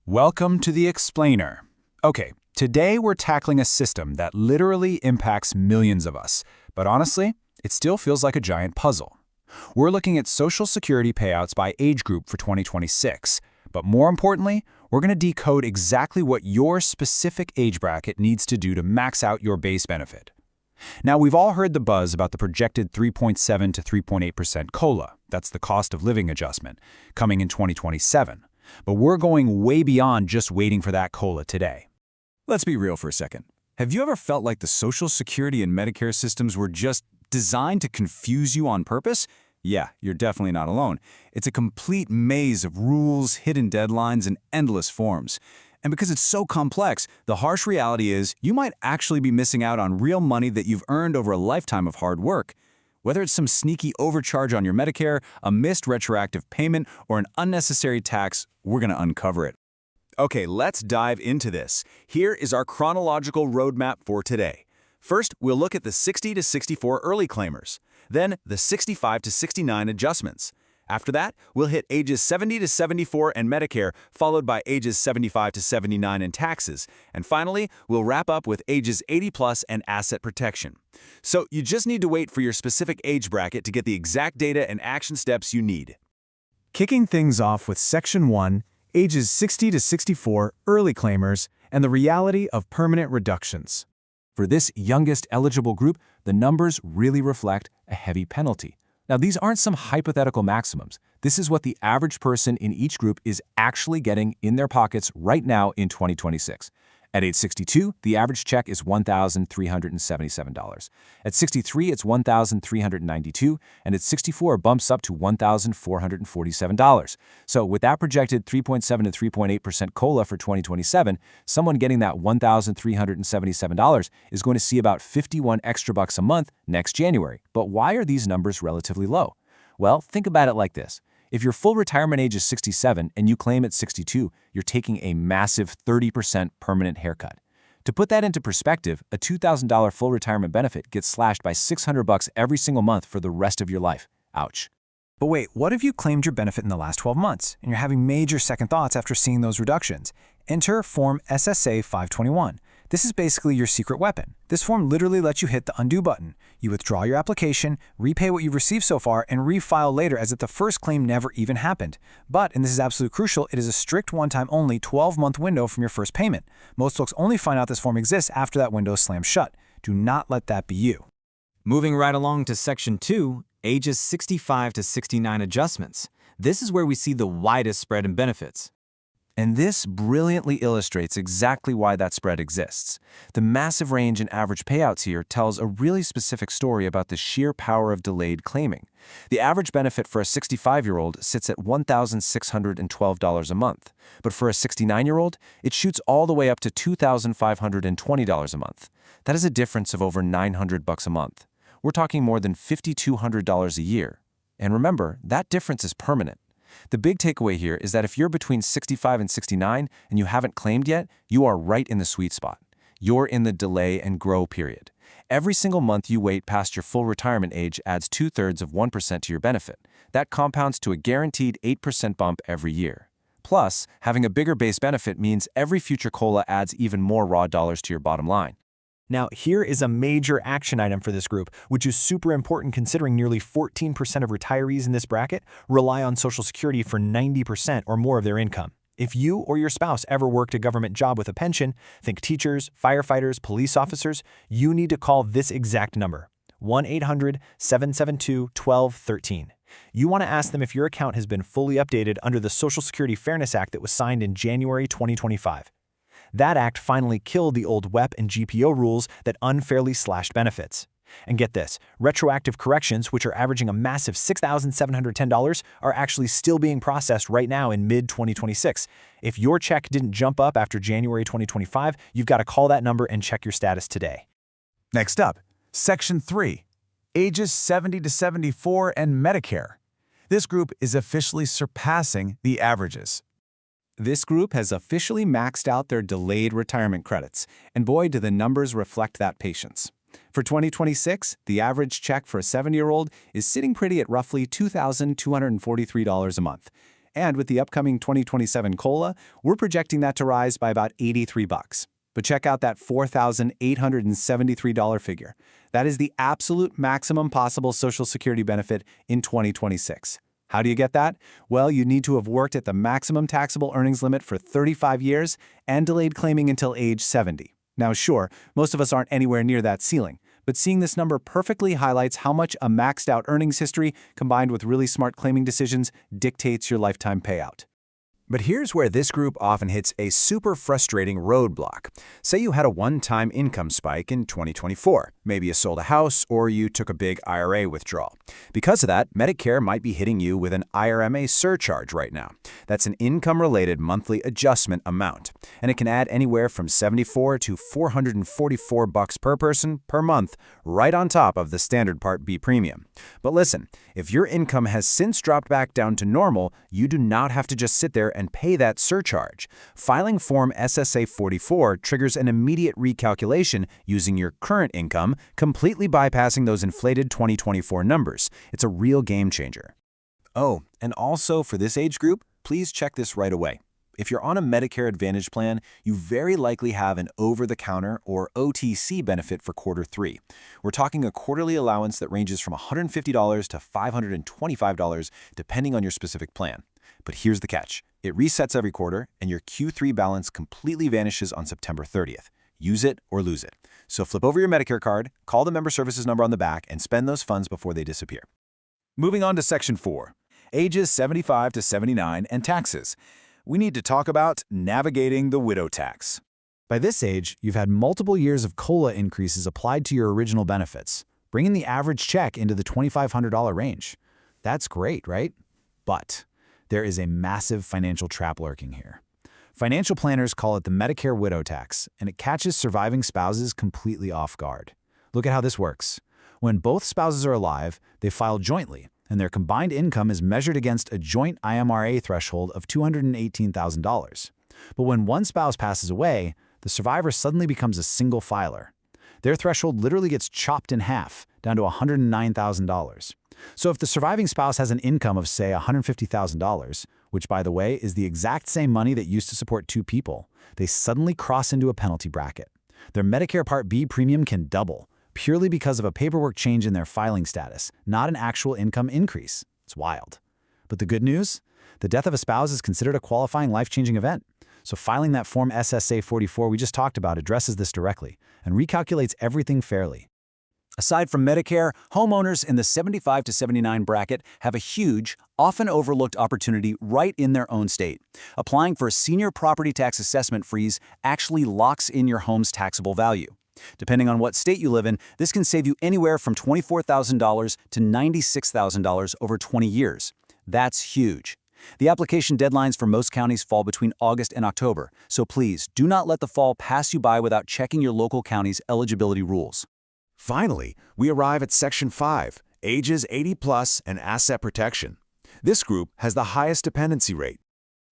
Welcome to the Explainer. Okay, today we're tackling a system that literally impacts millions of us, but honestly, it still feels like a giant puzzle. We're looking at Social Security payouts by age group for 2026, but more importantly, we're going to decode exactly what your specific age bracket needs to do to max out your base benefit. Now, we've all heard the buzz about the projected 3.7 to 3.8% COLA, that's the cost of living adjustment, coming in 2027. But we're going way beyond just waiting for that COLA today. Let's be real for a second. Have you ever felt like the Social Security and Medicare systems were just designed to confuse you on purpose? Yeah, you're definitely not alone. It's a complete maze of rules, hidden deadlines, and endless forms. And because it's so complex, the harsh reality is you might actually be missing out on real money that you've earned over a lifetime of hard work. Whether it's some sneaky overcharge on your Medicare, a missed retroactive payment, or an unnecessary tax, we're going to uncover it. Okay, let's dive into this. Here is our chronological roadmap for today. First, we'll look at the 60 to 64 early claimers. Then, the 65 to 69 adjustments. After that, we'll hit ages 70 to 74 and Medicare, followed by ages 75 to 79 and taxes. And finally, we'll wrap up with ages 80 plus and asset protection. So you just need to wait for your specific age bracket to get the exact data and action steps you need. Kicking things off with Section 1, ages 60 to 64 early claimers, and the reality of permanent reductions. For this youngest eligible group, the numbers really reflect a heavy penalty. Now, these aren't some hypothetical maximums. This is what the average person in each group is actually getting in their pockets right now in 2026. At age 62, the average check is $1,377. At 63, it's $1,392, and at 64, it bumps up to $1,447. So with that projected 3.7 to 3.8% COLA for 2027, someone getting that $1,377 is going to see about 51 extra bucks a month next January. But why are these numbers relatively low? Well, think about it like this. If your full retirement age is 67 and you claim at 62, you're taking a massive 30% permanent haircut. To put that into perspective, a $2,000 full retirement benefit gets slashed by $600 every single month for the rest of your life. Ouch. But wait, what if you claimed your benefit in the last 12 months and you're having major second thoughts after seeing those reductions? Enter Form SSA 521. This is basically your secret weapon. This form literally lets you hit the undo button. You withdraw your application, repay what you've received so far, and refile later as if the first claim never even happened. But, and this is absolutely crucial, it is a strict one-time only 12-month window from your first payment. Most folks only find out this form exists after that window slams shut. Do not let that be you. Moving right along to Section 2, ages 65 to 69 adjustments. This is where we see the widest spread in benefits. And this brilliantly illustrates exactly why that spread exists. The massive range in average payouts here tells a really specific story about the sheer power of delayed claiming. The average benefit for a 65-year-old sits at $1,612 a month, but for a 69-year-old, it shoots all the way up to $2,520 a month. That is a difference of over $900 a month. We're talking more than $5,200 a year. And remember, that difference is permanent. The big takeaway here is that if you're between 65 and 69 and you haven't claimed yet, you are right in the sweet spot. You're in the delay and grow period. Every single month you wait past your full retirement age adds 0.2% to your benefit. That compounds to a guaranteed 8% bump every year. Plus, having a bigger base benefit means every future COLA adds even more raw dollars to your bottom line. Now, here is a major action item for this group, which is super important considering nearly 14% of retirees in this bracket rely on Social Security for 90% or more of their income. If you or your spouse ever worked a government job with a pension, think teachers, firefighters, police officers, you need to call this exact number, 1-800-772-1213. You want to ask them if your account has been fully updated under the Social Security Fairness Act that was signed in January 2025. That act finally killed the old WEP and GPO rules that unfairly slashed benefits. And get this, retroactive corrections, which are averaging a massive $6,710, are actually still being processed right now in mid-2026. If your check didn't jump up after January 2025, you've got to call that number and check your status today. Next up, Section 3, ages 70 to 74 and Medicare. This group is officially surpassing the averages. This group has officially maxed out their delayed retirement credits, and boy, do the numbers reflect that patience. For 2026, the average check for a 70-year-old is sitting pretty at roughly $2,243 a month. And with the upcoming 2027 COLA, we're projecting that to rise by about $83. But check out that $4,873 figure. That is the absolute maximum possible Social Security benefit in 2026. How do you get that? Well, you need to have worked at the maximum taxable earnings limit for 35 years and delayed claiming until age 70. Now, sure, most of us aren't anywhere near that ceiling, but seeing this number perfectly highlights how much a maxed out earnings history combined with really smart claiming decisions dictates your lifetime payout. But here's where this group often hits a super frustrating roadblock. Say you had a one-time income spike in 2024. Maybe you sold a house or you took a big IRA withdrawal. Because of that, Medicare might be hitting you with an IRMA surcharge right now. That's an income-related monthly adjustment amount, and it can add anywhere from $74 to $444 per person per month, right on top of the standard Part B premium. But listen, if your income has since dropped back down to normal, you do not have to just sit there and pay that surcharge. Filing Form SSA 44 triggers an immediate recalculation using your current income, completely bypassing those inflated 2024 numbers. It's a real game changer. Oh, and also for this age group, please check this right away. If you're on a Medicare Advantage plan, you very likely have an over-the-counter or OTC benefit for quarter 3. We're talking a quarterly allowance that ranges from $150 to $525 depending on your specific plan. But here's the catch. It resets every quarter, and your Q3 balance completely vanishes on September 30th. Use it or lose it. So flip over your Medicare card, call the member services number on the back, and spend those funds before they disappear. Moving on to Section 4, ages 75 to 79 and taxes. We need to talk about navigating the widow tax. By this age, you've had multiple years of COLA increases applied to your original benefits, bringing the average check into the $2,500 range. That's great, right? But there is a massive financial trap lurking here. Financial planners call it the Medicare widow tax, and it catches surviving spouses completely off guard. Look at how this works. When both spouses are alive, they file jointly, and their combined income is measured against a joint IMRA threshold of $218,000. But when one spouse passes away, the survivor suddenly becomes a single filer. Their threshold literally gets chopped in half, down to $109,000. So if the surviving spouse has an income of, say, $150,000, which, by the way, is the exact same money that used to support 2 people, they suddenly cross into a penalty bracket. Their Medicare Part B premium can double, purely because of a paperwork change in their filing status, not an actual income increase. It's wild. But the good news? The death of a spouse is considered a qualifying life-changing event. So filing that Form SSA 44 we just talked about addresses this directly and recalculates everything fairly. Aside from Medicare, homeowners in the 75 to 79 bracket have a huge, often overlooked opportunity right in their own state. Applying for a senior property tax assessment freeze actually locks in your home's taxable value. Depending on what state you live in, this can save you anywhere from $24,000 to $96,000 over 20 years. That's huge. The application deadlines for most counties fall between August and October, so please do not let the fall pass you by without checking your local county's eligibility rules. Finally, we arrive at Section 5, ages 80 plus and asset protection. This group has the highest dependency rate.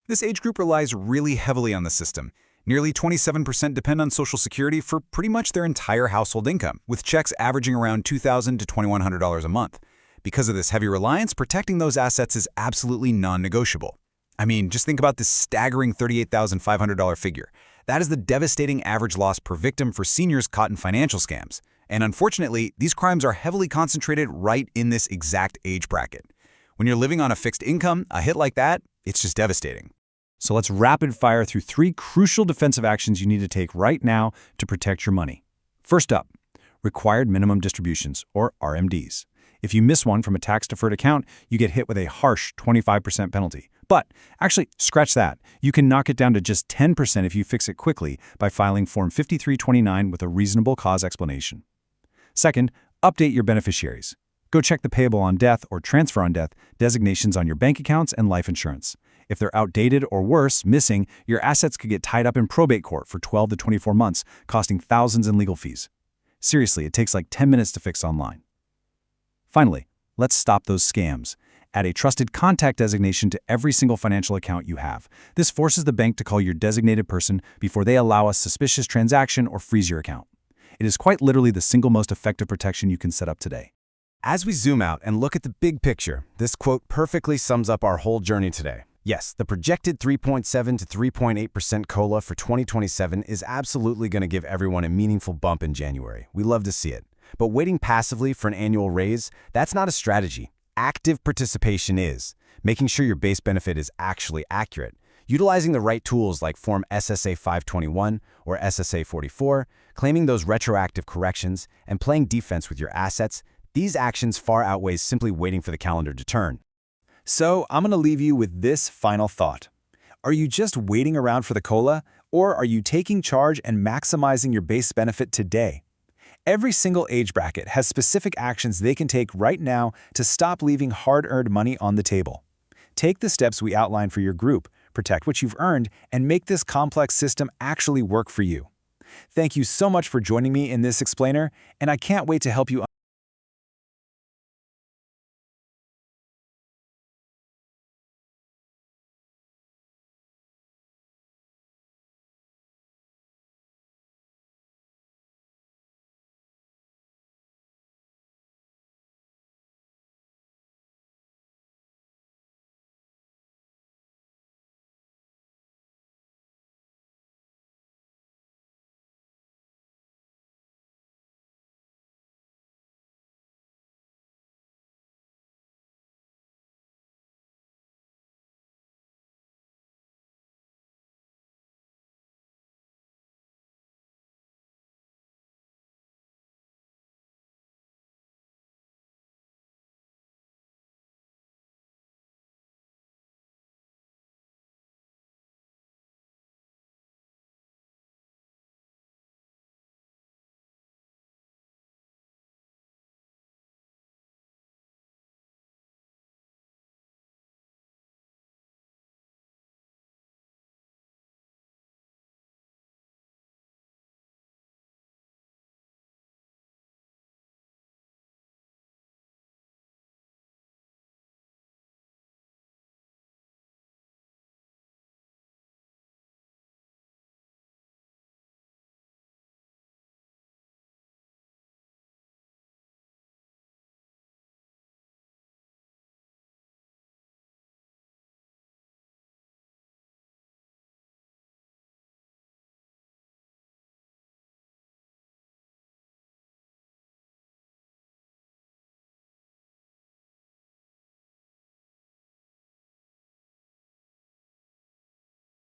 This age group relies really heavily on the system. Nearly 27% depend on Social Security for pretty much their entire household income, with checks averaging around $2,000 to $2,100 a month. Because of this heavy reliance, protecting those assets is absolutely non-negotiable. I mean, just think about this staggering $38,500 figure. That is the devastating average loss per victim for seniors caught in financial scams. And unfortunately, these crimes are heavily concentrated right in this exact age bracket. When you're living on a fixed income, a hit like that, it's just devastating. So let's rapid fire through 3 crucial defensive actions you need to take right now to protect your money. First up, required minimum distributions, or RMDs. If you miss one from a tax-deferred account, you get hit with a harsh 25% penalty. But actually, scratch that. You can knock it down to just 10% if you fix it quickly by filing Form 5329 with a reasonable cause explanation. Second, update your beneficiaries. Go check the payable on death or transfer on death designations on your bank accounts and life insurance. If they're outdated or worse, missing, your assets could get tied up in probate court for 12 to 24 months, costing thousands in legal fees. Seriously, it takes like 10 minutes to fix online. Finally, let's stop those scams. Add a trusted contact designation to every single financial account you have. This forces the bank to call your designated person before they allow a suspicious transaction or freeze your account. It is quite literally the single most effective protection you can set up today. As we zoom out and look at the big picture, this quote perfectly sums up our whole journey today. Yes, the projected 3.7 to 3.8% COLA for 2027 is absolutely going to give everyone a meaningful bump in January. We love to see it. But waiting passively for an annual raise, that's not a strategy. Active participation is. Making sure your base benefit is actually accurate. Utilizing the right tools like Form SSA 521 or SSA 44, claiming those retroactive corrections, and playing defense with your assets, these actions far outweighs simply waiting for the calendar to turn. So I'm going to leave you with this final thought. Are you just waiting around for the COLA, or are you taking charge and maximizing your base benefit today? Every single age bracket has specific actions they can take right now to stop leaving hard-earned money on the table. Take the steps we outlined for your group, protect what you've earned, and make this complex system actually work for you. Thank you so much for joining me in this explainer, and I can't wait to help you